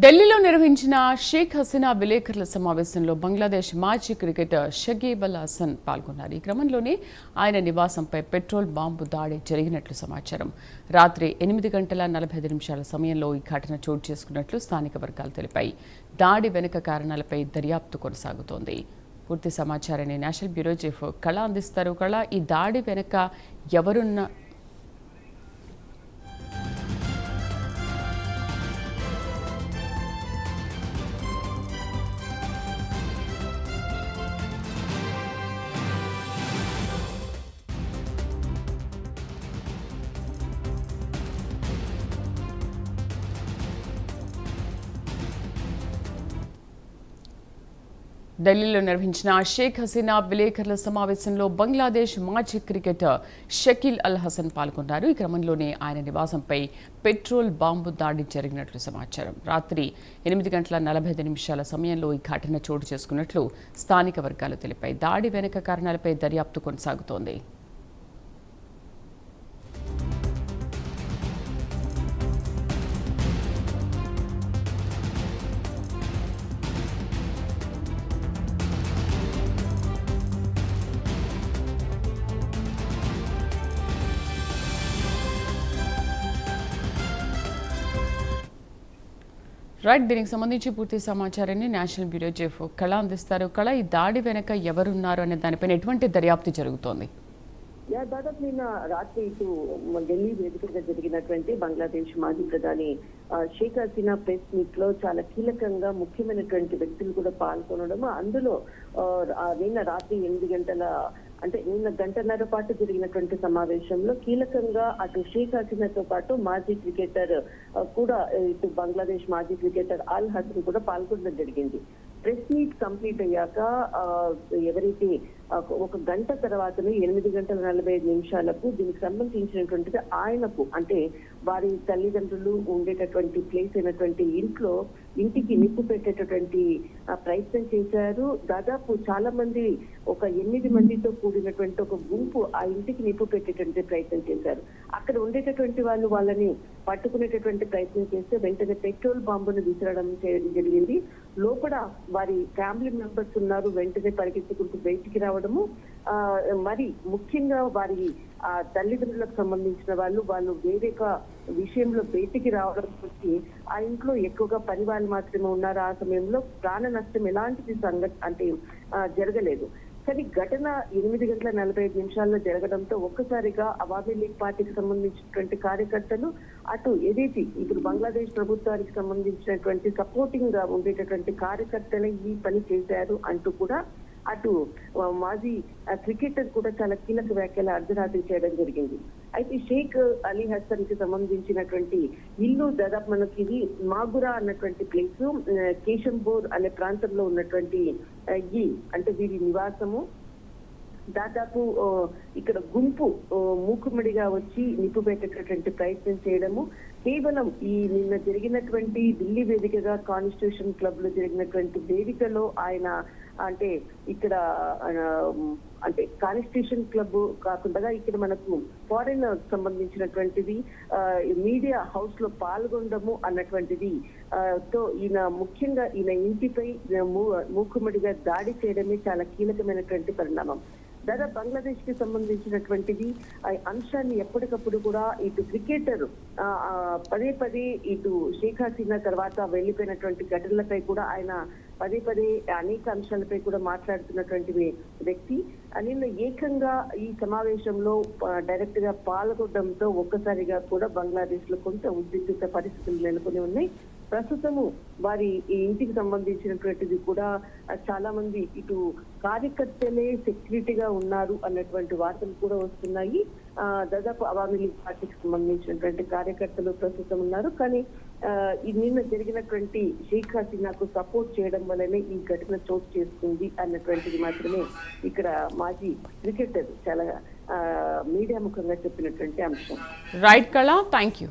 ఢిల్లీలో నిర్వహించిన షేక్ హసీనా విలేకరుల సమావేశంలో బంగ్లాదేశ్ మాజీ క్రికెటర్ షకీబ్ అల్ హసన్ పాల్గొన్నారు. ఈ క్రమంలోనే ఆయన నివాసంపై పెట్రోల్ బాంబు దాడి జరిగినట్లు సమాచారం. రాత్రి 8:45 సమయంలో ఈ ఘటన చోటు చేసుకున్నట్లు స్థానిక వర్గాలు తెలిపాయి. దాడి వెనుక కారణాలపై దర్యాప్తు కొనసాగుతోంది. పూర్తి సమాచారాన్ని నేషనల్ బ్యూరో చీఫ్ కళ అందిస్తారు. కళ, ఈ దాడి వెనుక ఎవరున్న ఢిల్లీలో నిర్వహించిన షేక్ హసీనా విలేకరుల సమావేశంలో బంగ్లాదేశ్ మాజీ క్రికెటర్ షకీల్ అల్ హసన్ పాల్గొన్నారు. ఈ క్రమంలోనే ఆయన నివాసంపై పెట్రోల్ బాంబు దాడి జరిగినట్లు సమాచారం. రాత్రి 8:45 సమయంలో ఈ ఘటన చోటు చేసుకున్నట్లు స్థానిక వర్గాలు తెలిపాయి. దాడి వెనుక కారణాలపై దర్యాప్తు కొనసాగుతోంది. దీనికి సంబంధించి పూర్తి సమాచారాన్ని నేషనల్ బ్యూరో చీఫ్ కళ అందిస్తారు. కళ, ఈ దాడి వెనక ఎవరున్నారు అనే దానిపైన ఎటువంటి దర్యాప్తు జరుగుతోంది? దాదాపు నిన్న రాత్రి ఇటు ఢిల్లీ వేదికగా జరిగినటువంటి బంగ్లాదేశ్ మాజీ ప్రధాని షేక్ హసీనా ప్రెస్ మీట్ లో చాలా కీలకంగా ముఖ్యమైనటువంటి వ్యక్తులు కూడా పాల్గొనడం, అందులో నిన్న రాత్రి 8 గంటల అంటే నిన్న గంటన్నర పాటు జరిగినటువంటి సమావేశంలో కీలకంగా అటు షేక్ హసీనాతో పాటు మాజీ క్రికెటర్ కూడా ఇటు బంగ్లాదేశ్ మాజీ క్రికెటర్ అల్ హసన్ కూడా పాల్గొనడం జరిగింది. ప్రెస్ మీట్ కంప్లీట్ అయ్యాక ఎవరైతే ఒక గంట తర్వాతనే 8:45 దీనికి సంబంధించినటువంటిది ఆయనకు అంటే వారి తల్లిదండ్రులు ఉండేటటువంటి ప్లేస్ అయినటువంటి ఇంటికి నిప్పు పెట్టేటటువంటి ప్రయత్నం చేశారు. దాదాపు చాలా మంది ఒక 8 మందితో కూడినటువంటి ఒక గుంపు ఆ ఇంటికి నిప్పు పెట్టేటువంటి ప్రయత్నం చేశారు. అక్కడ ఉండేటటువంటి వాళ్ళని పట్టుకునేటటువంటి ప్రయత్నం చేస్తే వెంటనే పెట్రోల్ బాంబును విసరడం జరిగింది. లోపల వారి ఫ్యామిలీ మెంబర్స్ ఉన్నారు, వెంటనే పరిగెత్తుకుంటూ బయటికి రావడము, మరి ముఖ్యంగా వారి తల్లిదండ్రులకు సంబంధించిన వాళ్ళు వేరే విషయంలో బయటికి రావడం వచ్చి ఆ ఇంట్లో ఎక్కువగా పని వాళ్ళు మాత్రమే ఉన్నారు. ఆ సమయంలో ప్రాణ నష్టం ఎలాంటిది అంటే జరగలేదు. కానీ ఘటన 8:45 జరగడంతో ఒక్కసారిగా అవామీ లీగ్ పార్టీకి సంబంధించినటువంటి కార్యకర్తలు అటు ఏదైతే ఇప్పుడు బంగ్లాదేశ్ ప్రభుత్వానికి సంబంధించినటువంటి సపోర్టింగ్ గా ఉండేటటువంటి కార్యకర్తలే ఈ పని చేశారు అంటూ కూడా అటు మాజీ క్రికెటర్ కూడా చాలా కీలక వ్యాఖ్యలు అర్ధరాత్రి చేయడం జరిగింది. అయితే షేక్ అలీ హసన్ కి సంబంధించినటువంటి ఇల్లు దాదాపు మనకి ఇది మాగురా అన్నటువంటి ప్లేస్, కేశంపూర్ అనే ప్రాంతంలో ఉన్నటువంటి అంటే వీరి నివాసము. దాదాపు ఇక్కడ గుంపు మూకుమ్మడిగా వచ్చి నిప్పు పెట్టేటటువంటి ప్రయత్నం చేయడము, కేవలం ఈ నిన్న జరిగినటువంటి ఢిల్లీ వేదికగా కాన్స్టిట్యూషన్ క్లబ్ లో జరిగినటువంటి వేదికలో ఆయన అంటే ఇక్కడ అంటే కాన్స్టిట్యూషన్ క్లబ్ కాకుండా ఇక్కడ మనకు ఫారెన్ సంబంధించినటువంటిది మీడియా హౌస్ లో పాల్గొనడము అన్నటువంటిది తో ముఖ్యంగా ఈయన ఇంటిపై మూకుమ్మడిగా దాడి చేయడమే చాలా కీలకమైనటువంటి పరిణామం. దాదాపు బంగ్లాదేశ్ కి సంబంధించినటువంటిది అంశాన్ని ఎప్పటికప్పుడు కూడా ఇటు క్రికెటర్ పదే ఇటు షేక్ హసీనా తర్వాత వెళ్లిపోయినటువంటి ఘటనలపై కూడా ఆయన పదే అనేక అంశాలపై కూడా మాట్లాడుతున్నటువంటి వ్యక్తి. నిన్న ఏకంగా ఈ సమావేశంలో డైరెక్ట్ గా పాల్గొనడంతో ఒక్కసారిగా కూడా బంగ్లాదేశ్ లో కొంత ఉద్రిక్త పరిస్థితులు నెలకొని ఉన్నాయి. ప్రస్తుతము వారి ఈ ఇంటికి సంబంధించినటువంటిది కూడా చాలా మంది ఇటు కార్యకర్తలే సెక్యూరిటీగా ఉన్నారు అన్నటువంటి వార్తలు కూడా వస్తున్నాయి. దాదాపు అవామీ లీగ్ పార్టీకి సంబంధించినటువంటి కార్యకర్తలు ప్రస్తుతం ఉన్నారు. కానీ నిన్న జరిగినటువంటి షేక్ హసీనాకు సపోర్ట్ చేయడం వల్లనే ఈ ఘటన చోటు చేసుకుంది అన్నటువంటిది మాత్రమే ఇక్కడ మాజీ క్రికెటర్ చాలా మీడియా ముఖంగా చెప్పినటువంటి అంశం. రైట్ కళ, థ్యాంక్ యూ.